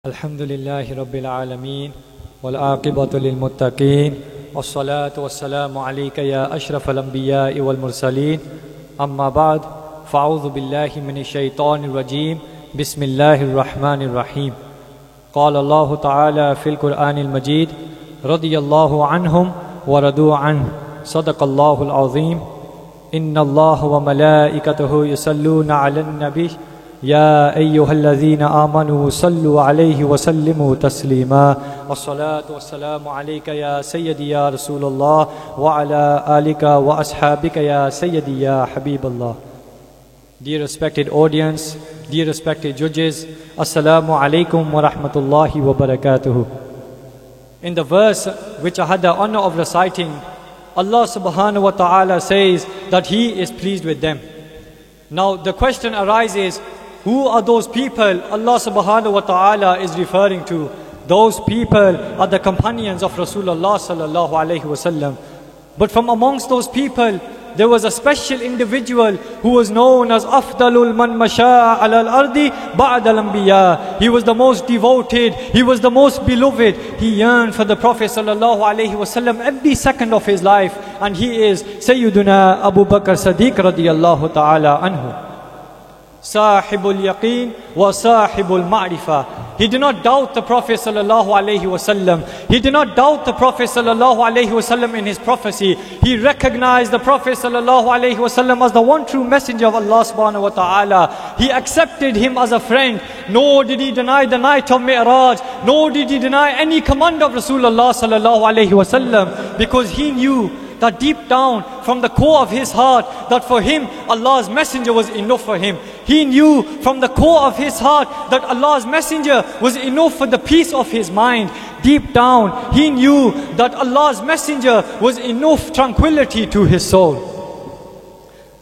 Alhamdulillahi Rabbil Alameen wal aqibatu lil muttaqeen wassalatu wassalamu alayka ya ashrafal anbiya'i wal mursaleen amma ba'd fa'udhu billahi minash shaitanir rajim bismillahir rahmanir rahim qala Allahu ta'ala fil Qur'anil Majid radiyallahu anhum wa radu an sadaqallahu al-azim inna Allaha wa malaikatahu yusalluna 'alan nabiy يا أيها الذين آمنوا صلوا عليه وسلموا تسليما والصلاة والسلام عليك يا سيدي يا رسول الله وعلى آلك وأصحابك يا سيدي يا حبيب الله. Dear respected audience, dear respected judges, Assalamu alaikum wa rahmatullahi wa barakatuhu. In the verse which I had the honor of reciting, Allah subhanahu wa ta'ala says that He is pleased with them. Now the question arises, who are those people Allah subhanahu wa ta'ala is referring to? Those people are the companions of Rasulullah sallallahu alayhi wasallam. But from amongst those people, there was a special individual who was known as Afdalul man masha'a ala al-ardi ba'da al-anbiya. He was the most devoted, he was the most beloved. He yearned for the Prophet sallallahu alayhi wasallam every second of his life. And he is Sayyiduna Abu Bakr Siddiq radiyallahu ta'ala anhu. Sahibul yaqeen wa sahibul ma'rifah. He did not doubt the Prophet sallallahu alaihi wasallam. He did not doubt the Prophet sallallahu alaihi wasallam in his prophecy. He recognized the Prophet sallallahu alaihi wasallam as the one true messenger of Allah subhanahu wa ta'ala. He accepted him as a friend. Nor did he deny the night of Mi'raj. Nor did he deny any command of Rasulullah sallallahu alaihi wasallam, because he knew that deep down from the core of his heart, that for him Allah's messenger was enough for him. He knew from the core of his heart that Allah's messenger was enough for the peace of his mind. Deep down he knew that Allah's messenger was enough tranquility to his soul.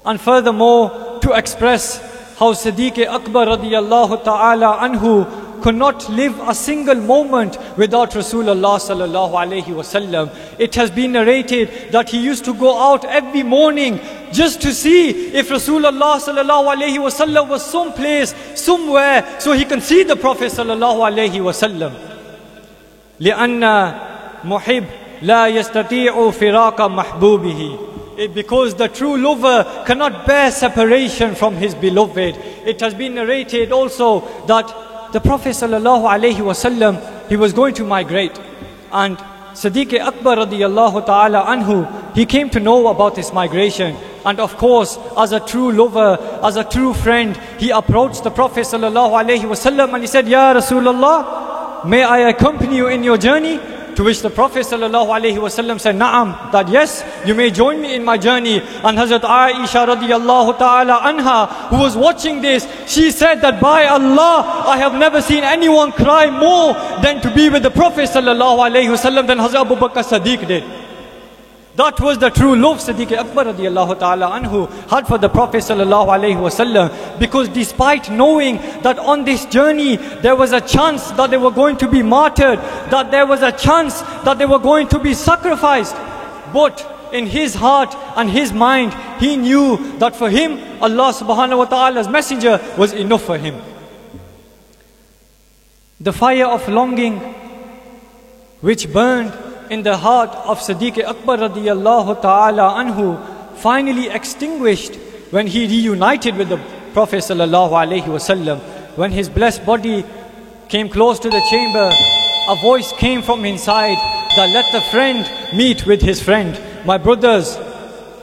And furthermore, to express how Siddiq Akbar radiyallahu ta'ala anhu could not live a single moment without Rasulullah sallallahu alayhi wasallam. It has been narrated that he used to go out every morning just to see if Rasulullah sallallahu alayhi wasallam was someplace, somewhere, so he can see the Prophet sallallahu alayhi wasallam. لأن محب لا يستطيع فراق محبوبه. Because the true lover cannot bear separation from his beloved. It has been narrated also that the Prophet sallallahu alaihi wasallam, he was going to migrate, and Siddiq Akbar radiyallahu ta'ala anhu, he came to know about this migration. And of course, as a true lover, as a true friend, he approached the Prophet sallallahu alaihi wasallam and he said, Ya Rasulullah, may I accompany you in your journey? To which the Prophet sallallahu alaihi wasallam said, Na'am, that yes, you may join me in my journey. And Hazrat Aisha radiyallahu ta'ala anha, who was watching this, she said that by Allah, I have never seen anyone cry more than to be with the Prophet sallallahu alaihi wasallam than Hazrat Abu Bakr Siddiq did. That was the true love Siddiq Akbar radiyallahu ta'ala anhu had for the Prophet sallallahu alaihi wasallam. Because despite knowing that on this journey there was a chance that they were going to be martyred, that there was a chance that they were going to be sacrificed, but in his heart and his mind, he knew that for him, Allah subhanahu wa ta'ala's messenger was enough for him. The fire of longing which burned in the heart of Siddiq Akbar radiyallahu ta'ala anhu finally extinguished when he reunited with the Prophet sallallahu alaihi wasallam. When his blessed body came close to the chamber, a voice came from inside that let the friend meet with his friend. My brothers,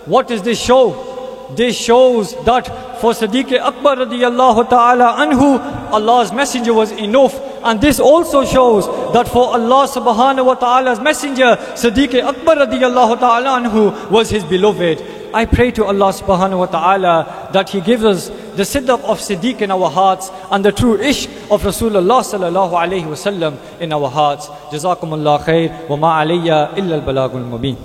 what does this show? This shows that for Siddiq Akbar radiyallahu ta'ala anhu, Allah's messenger was enough. And this also shows that for Allah subhanahu wa ta'ala's messenger, Siddiq Akbar radiyallahu ta'ala anhu was his beloved. I pray to Allah subhanahu wa ta'ala that He gives us the sidq of Siddiq in our hearts and the true ishq of Rasulullah sallallahu alayhi wa sallam in our hearts. Jazakumullah khair wa ma alayya illa al-balagul mubin.